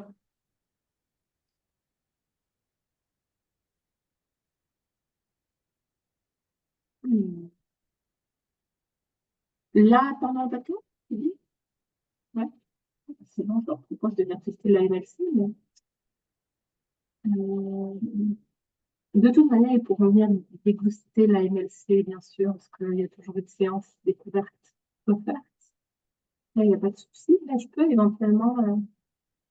Hmm. Là, pendant le bateau, tu dis? Ouais. Sinon, je leur propose de venir tester la MLC. Mais, euh, de toute manière, ils pourront venir déguster la MLC, bien sûr, parce qu'il y a toujours une séance découverte offerte. Là, il n'y a pas de souci. Là, je peux éventuellement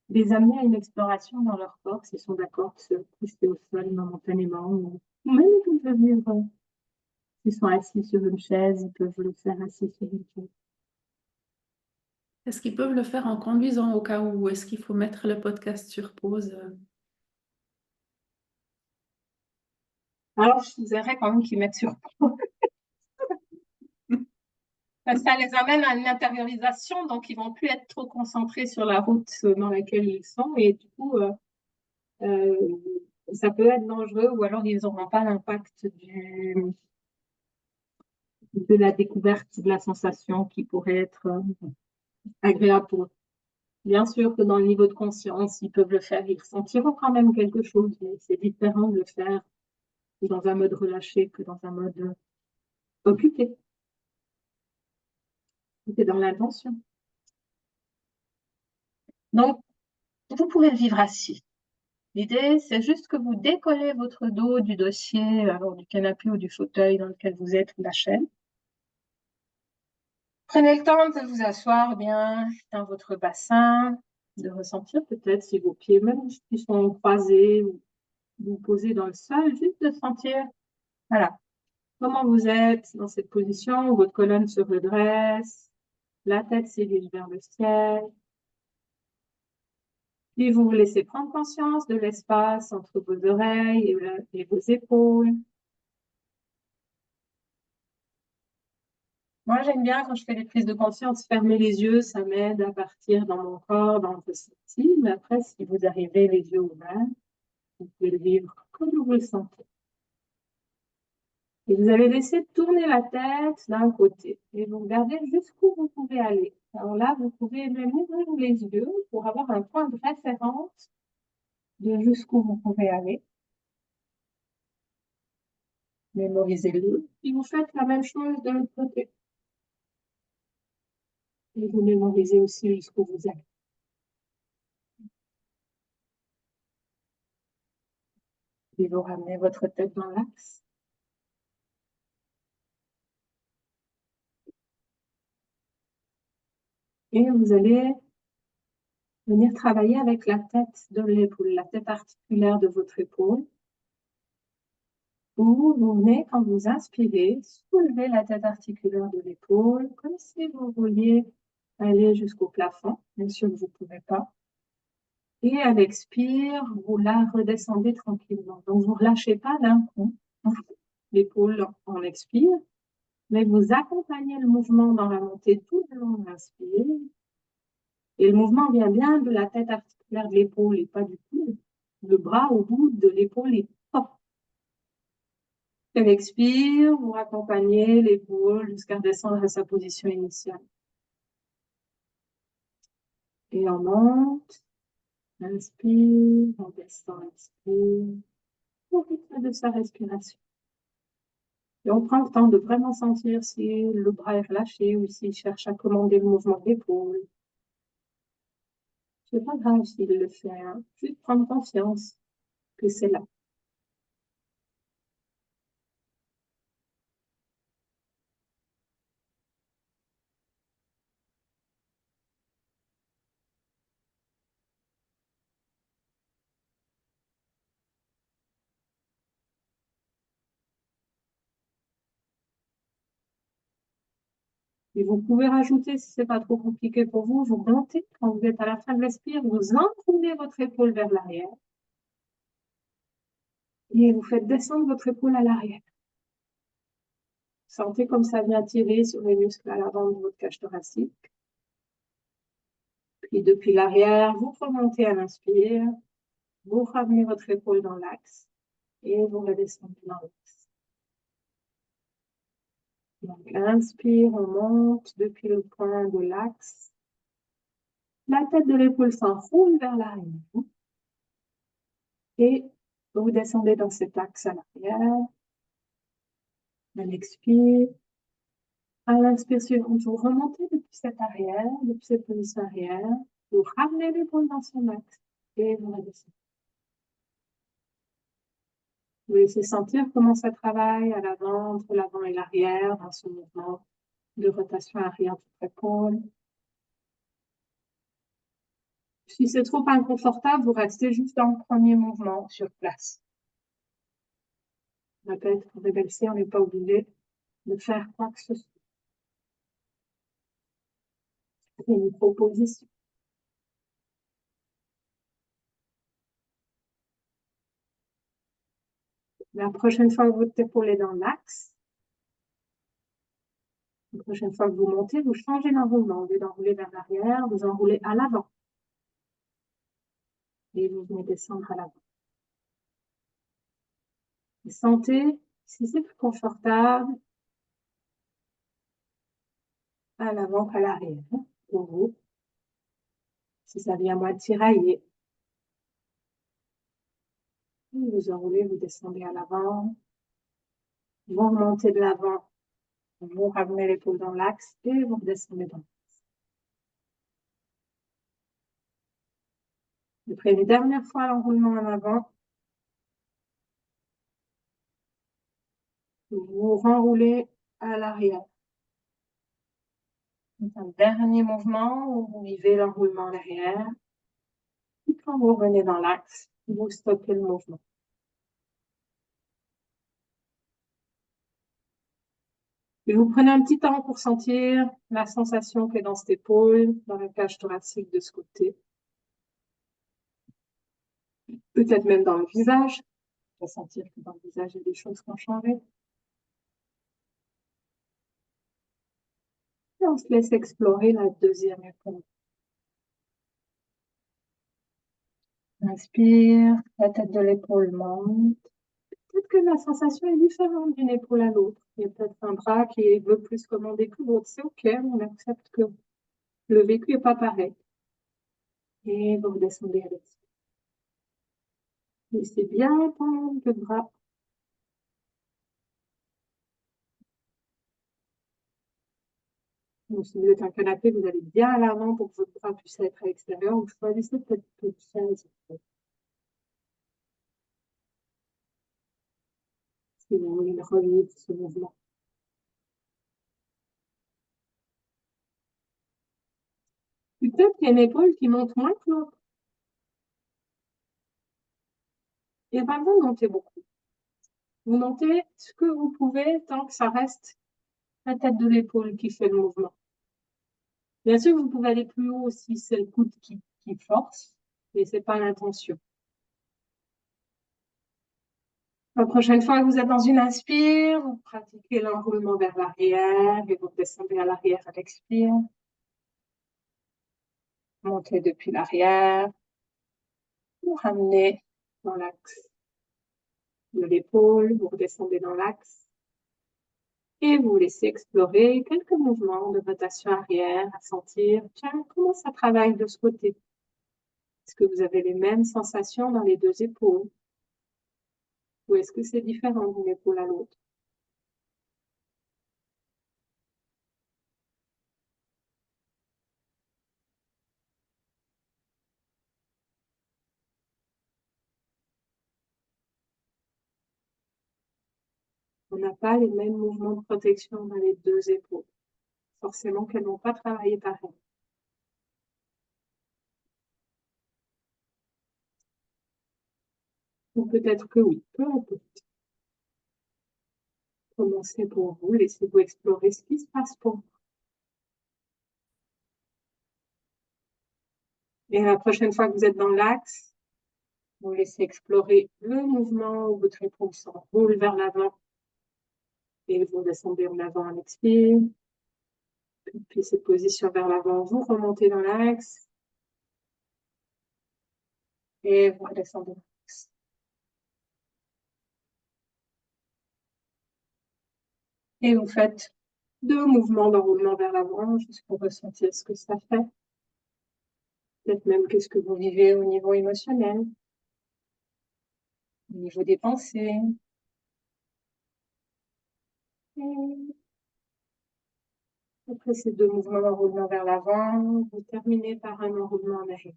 les amener à une exploration dans leur corps, s'ils sont d'accord de se coucher au sol momentanément. Ou même ils peuvent venir, s'ils sont assis sur une chaise, ils peuvent le faire assis sur une chaise. Est-ce qu'ils peuvent le faire en conduisant au cas où? Est-ce qu'il faut mettre le podcast sur pause? Alors, je voudrais quand même qu'ils mettent sur pause. Parce que ça les amène à une intériorisation, donc ils vont plus être trop concentrés sur la route dans laquelle ils sont. Et du coup, euh, ça peut être dangereux, ou alors ils n'auront pas l'impact de la découverte de la sensation qui pourrait être agréable pour eux. Bien sûr que dans le niveau de conscience, ils peuvent le faire, ils ressentiront quand même quelque chose, mais c'est différent de le faire dans un mode relâché que dans un mode occupé. C'est dans l'intention. Donc, vous pouvez le vivre assis. L'idée, c'est juste que vous décollez votre dos du dossier, alors du canapé ou du fauteuil dans lequel vous êtes, ou de la chaise. Prenez le temps de vous asseoir bien dans votre bassin, de ressentir peut-être si vos pieds, même s'ils sont croisés ou vous posez dans le sol, juste de sentir, voilà, comment vous êtes dans cette position où votre colonne se redresse, la tête s'élève vers le ciel. Puis vous vous laissez prendre conscience de l'espace entre vos oreilles et vos épaules. Moi, j'aime bien quand je fais des prises de conscience, fermer les yeux, ça m'aide à partir dans mon corps, dans le ressenti. Mais après, si vous arrivez les yeux ouverts, vous pouvez le vivre comme vous le sentez. Et vous allez laisser tourner la tête d'un côté et vous regardez jusqu'où vous pouvez aller. Alors là, vous pouvez même ouvrir les yeux pour avoir un point de référence de jusqu'où vous pouvez aller. Mémorisez-le. Et vous faites la même chose de l'autre côté. Et vous mémorisez aussi jusqu'où vous allez. Et vous ramenez votre tête dans l'axe. Et vous allez venir travailler avec la tête de l'épaule, la tête articulaire de votre épaule. Vous venez, quand vous inspirez, soulever la tête articulaire de l'épaule, comme si vous vouliez aller jusqu'au plafond. Bien sûr que vous ne pouvez pas. Et à l'expire, vous la redescendez tranquillement. Donc, vous ne relâchez pas d'un coup l'épaule en expire, mais vous accompagnez le mouvement dans la montée tout le long de l'inspire. Et le mouvement vient bien de la tête articulaire de l'épaule et pas du coude. Le bras au bout de l'épaule est fort. À l'expire, vous raccompagnez l'épaule jusqu'à descendre à sa position initiale. Et on monte, inspire, on descend, inspire, au rythme de sa respiration. Et on prend le temps de vraiment sentir si le bras est relâché ou s'il cherche à commander le mouvement d'épaule. C'est pas grave s'il le fait, hein. Juste prendre conscience que c'est là. Et vous pouvez rajouter, si c'est pas trop compliqué pour vous, vous montez quand vous êtes à la fin de l'expire, vous enroulez votre épaule vers l'arrière et vous faites descendre votre épaule à l'arrière. Sentez comme ça vient tirer sur les muscles à l'avant de votre cage thoracique. Puis depuis l'arrière, vous remontez à l'inspire, vous ramenez votre épaule dans l'axe et vous redescendez dans l'axe. Donc, inspire, on monte depuis le point de l'axe. La tête de l'épaule s'enroule vers l'arrière. Et vous descendez dans cet axe à l'arrière. À l'expire. À l'inspire suivante, vous remontez depuis cette arrière, depuis cette position arrière. Vous ramenez l'épaule dans son axe et vous redescendez. Vous laissez sentir comment ça travaille à l'avant, entre l'avant et l'arrière dans ce mouvement de rotation arrière de votre épaule. Si c'est trop inconfortable, vous restez juste dans le premier mouvement sur place. Je répète, pour réverser, on n'est pas obligé de faire quoi que ce soit. C'est une proposition. La prochaine fois que votre épaule est dans l'axe, la prochaine fois que vous montez, vous changez d'enroulement. Au lieu d'enrouler vers l'arrière, vous enroulez à l'avant. Et vous venez descendre à l'avant. Et sentez, si c'est plus confortable, à l'avant qu'à l'arrière, pour vous. Si ça vient moins tirailler, vous enroulez, vous descendez à l'avant. Vous remontez de l'avant, vous ramenez l'épaule dans l'axe et vous redescendez dans l'axe. Après une dernière fois l'enroulement en avant, vous renroulez à l'arrière. Un dernier mouvement où vous vivez l'enroulement à l'arrière. Et quand vous revenez dans l'axe, vous stoppez le mouvement. Et vous prenez un petit temps pour sentir la sensation qui est dans cette épaule, dans la cage thoracique de ce côté. Peut-être même dans le visage. On va sentir que dans le visage, il y a des choses qui ont changé. Et on se laisse explorer la deuxième épaule. Inspire, la tête de l'épaule monte. Peut-être que la sensation est différente d'une épaule à l'autre. Il y a peut-être un bras qui veut plus commander que l'autre. C'est OK, on accepte que le vécu n'est pas pareil. Et vous redescendez à l'extérieur. Laissez bien tendre le bras. Donc, si vous êtes un canapé, vous allez bien à l'avant pour que votre bras puisse être à l'extérieur. Ou choisissez peut-être une chaise. Si vous voulez revivre ce mouvement. Peut-être qu'il y a une épaule qui monte moins que l'autre. Il n'y a pas besoin de monter beaucoup. Vous montez ce que vous pouvez tant que ça reste la tête de l'épaule qui fait le mouvement. Bien sûr, vous pouvez aller plus haut si c'est le coude qui force, mais ce n'est pas l'intention. La prochaine fois que vous êtes dans une inspire, vous pratiquez l'enroulement vers l'arrière et vous descendez à l'arrière à l'expire. Montez depuis l'arrière. Vous ramenez dans l'axe de l'épaule, vous redescendez dans l'axe. Et vous laissez explorer quelques mouvements de rotation arrière à sentir, tiens, comment ça travaille de ce côté? Est-ce que vous avez les mêmes sensations dans les deux épaules? Ou est-ce que c'est différent d'une épaule à l'autre? on n'a pas les mêmes mouvements de protection dans les deux épaules. Forcément qu'elles vont pas travailler pareil. Ou peut-être que oui, peu importe. Commencez pour vous, laissez-vous explorer ce qui se passe pour vous. Et la prochaine fois que vous êtes dans l'axe, vous laissez explorer le mouvement où votre épaule s'enroule vers l'avant. Et vous descendez en avant en expire. Puis cette position vers l'avant, vous remontez dans l'axe. Et vous redescendez dans l'axe. Et vous faites 2 mouvements d'enroulement vers l'avant, juste pour ressentir ce que ça fait. Peut-être même qu'est-ce que vous vivez au niveau émotionnel, au niveau des pensées. Et après ces 2 mouvements d'enroulement vers l'avant, vous terminez par un enroulement en arrière.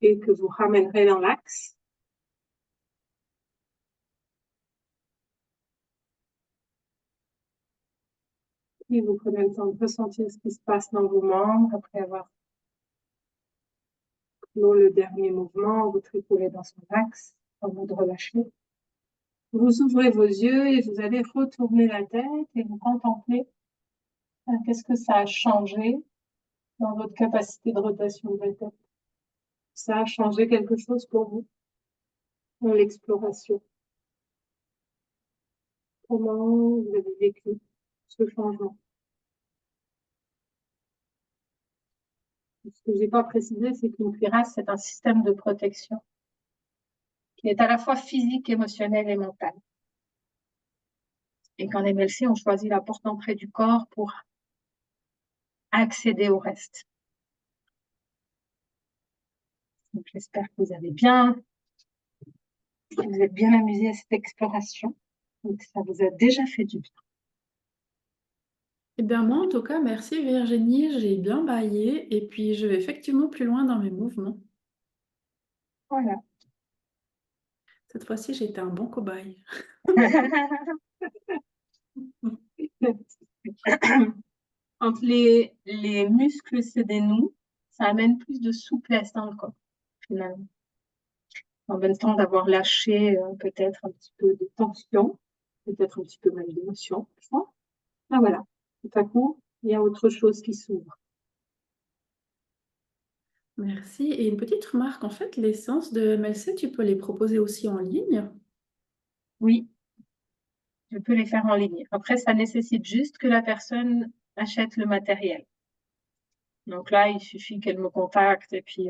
Et que vous ramènerez dans l'axe. Et vous prenez le temps de ressentir ce qui se passe dans vos membres après avoir clos le dernier mouvement, votre épaule est dans son axe, avant de relâcher. Vous ouvrez vos yeux et vous allez retourner la tête et vous contemplez qu'est-ce que ça a changé dans votre capacité de rotation de la tête. Ça a changé quelque chose pour vous dans l'exploration. Comment vous avez vécu ce changement? Ce que je n'ai pas précisé, c'est qu'une cuirasse, c'est un système de protection qui est à la fois physique, émotionnel et mental. Et qu'en MLC, on choisit la porte d'entrée du corps pour accéder au reste. Donc, j'espère que vous êtes bien amusé à cette exploration. Donc, ça vous a déjà fait du bien. Eh bien, moi, en tout cas, merci Virginie, j'ai bien baillé et puis je vais effectivement plus loin dans mes mouvements. Voilà. Cette fois-ci, j'ai été un bon cobaye. Quand les muscles se dénouent, ça amène plus de souplesse dans le corps, finalement. En même temps d'avoir lâché peut-être un petit peu de tension, peut-être un petit peu même d'émotion. Ah voilà, tout à coup, il y a autre chose qui s'ouvre. Merci. Et une petite remarque, en fait, les séances de MLC, tu peux les proposer aussi en ligne? Oui, je peux les faire en ligne. Après, ça nécessite juste que la personne achète le matériel. Donc là, il suffit qu'elle me contacte et puis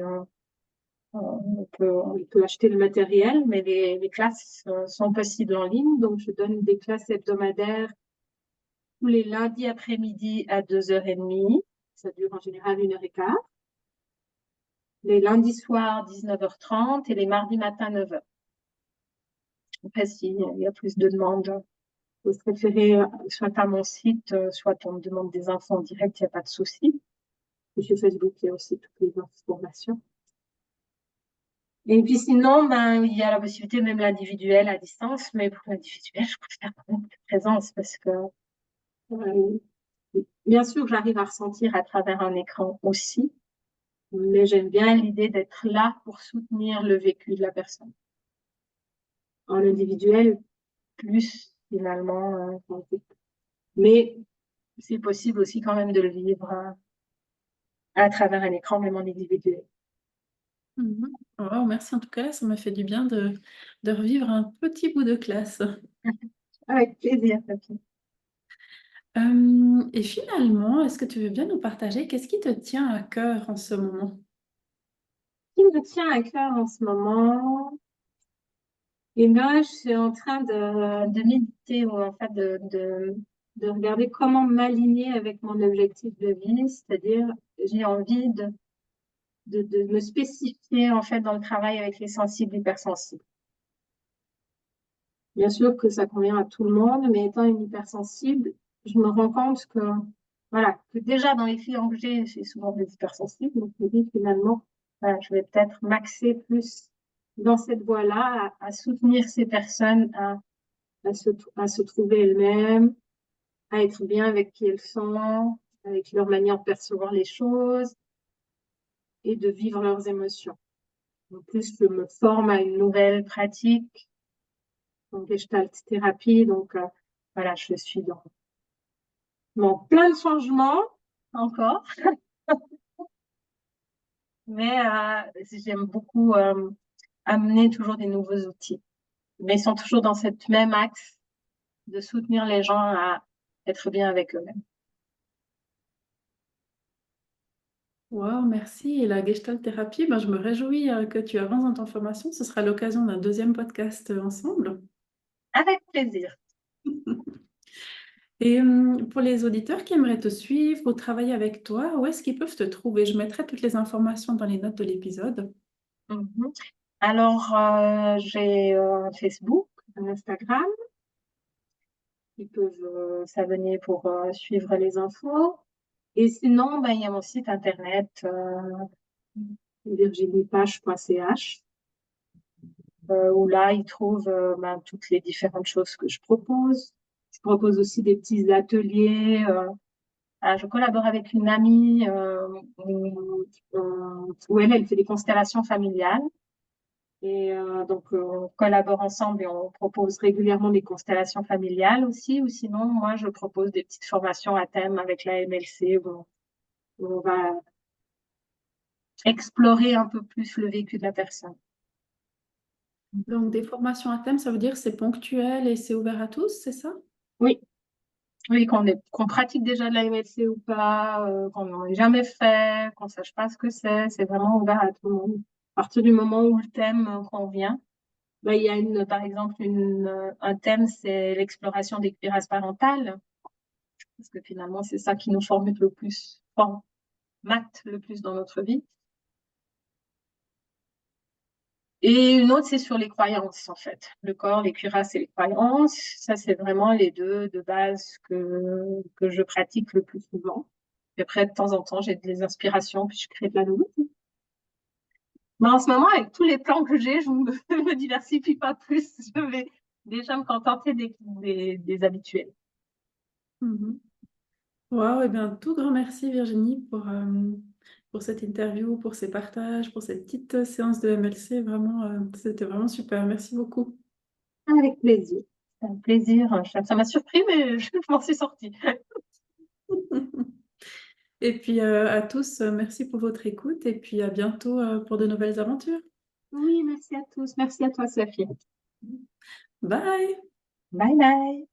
on peut acheter le matériel, mais les classes sont possibles en ligne. Donc, je donne des classes hebdomadaires tous les lundis après-midi à 2h30. Ça dure en général 1h15. Les lundis soirs, 19h30 et les mardis matin, 9h. Après, s'il y a plus de demandes, vous préférez soit à mon site, soit on me demande des infos en direct, il n'y a pas de souci. Et sur Facebook, il y a aussi toutes les informations. Et puis sinon, il y a la possibilité même l'individuel à distance, mais pour l'individuel, je préfère quand même la présence parce que bien sûr, j'arrive à ressentir à travers un écran aussi, mais j'aime bien l'idée d'être là pour soutenir le vécu de la personne. En individuel, plus finalement, mais c'est possible aussi quand même de le vivre à travers un écran, même en individuel. Wow, merci en tout cas, ça m'a fait du bien de revivre un petit bout de classe. Avec plaisir, Sophie. Et finalement, est-ce que tu veux bien nous partager qu'est-ce qui te tient à cœur en ce moment? Ce qui me tient à cœur en ce moment, et là, je suis en train de méditer ou en fait de regarder comment m'aligner avec mon objectif de vie, c'est-à-dire j'ai envie de me spécifier en fait dans le travail avec les sensibles, hypersensibles. Bien sûr que ça convient à tout le monde, mais étant une hypersensible, je me rends compte que voilà, que déjà dans les clients que j'ai souvent des hypersensibles, donc je me dis finalement, voilà, je vais peut-être m'axer plus dans cette voie-là, à soutenir ces personnes à se trouver elles-mêmes, à être bien avec qui elles sont, avec leur manière de percevoir les choses et de vivre leurs émotions. En plus, je me forme à une nouvelle pratique en Gestalt thérapie, donc voilà, je suis dans plein de changements encore, mais j'aime beaucoup amener toujours des nouveaux outils. Mais ils sont toujours dans cette même axe de soutenir les gens à être bien avec eux-mêmes. Wow, merci. Et la Gestalt thérapie, ben, je me réjouis que tu avances dans ton formation. Ce sera l'occasion d'un deuxième podcast ensemble. Avec plaisir. Et pour les auditeurs qui aimeraient te suivre ou travailler avec toi, où est-ce qu'ils peuvent te trouver? Je mettrai toutes les informations dans les notes de l'épisode. Mhm. Alors, j'ai Facebook, un Instagram. Ils peuvent s'abonner pour suivre les infos. Et sinon, ben, il y a mon site internet virginiepage.ch où là, ils trouvent ben, toutes les différentes choses que je propose. Je propose aussi des petits ateliers. Je collabore avec une amie où elle fait des constellations familiales. Et donc, on collabore ensemble et on propose régulièrement des constellations familiales aussi. Ou sinon, moi, je propose des petites formations à thème avec la MLC où on va explorer un peu plus le vécu de la personne. Donc, des formations à thème, ça veut dire c'est ponctuel et c'est ouvert à tous, c'est ça? Oui, oui, qu'on pratique déjà de la MLC ou pas, qu'on n'en ait jamais fait, qu'on sache pas ce que c'est vraiment ouvert à tout le monde. À partir du moment où le thème convient, ben, il y a par exemple un thème, c'est l'exploration des cuirasses parentales, parce que finalement, c'est ça qui nous formate le plus, formate le plus dans notre vie. Et une autre, c'est sur les croyances, en fait. Le corps, les cuirasses et les croyances. Ça, c'est vraiment les deux de base que je pratique le plus souvent. Et après, de temps en temps, j'ai des inspirations, puis je crée de la nouveauté. Mais en ce moment, avec tous les plans que j'ai, je ne me diversifie pas plus. Je vais déjà me contenter des habituels. Wow, et bien, tout grand merci Virginie pour cette interview, pour ces partages, pour cette petite séance de MLC. Vraiment, c'était vraiment super. Merci beaucoup. Avec plaisir. C'est un plaisir. Ça m'a surpris, mais je m'en suis sortie. Et puis à tous, merci pour votre écoute et puis à bientôt pour de nouvelles aventures. Oui, merci à tous. Merci à toi, Sophie. Bye! Bye bye.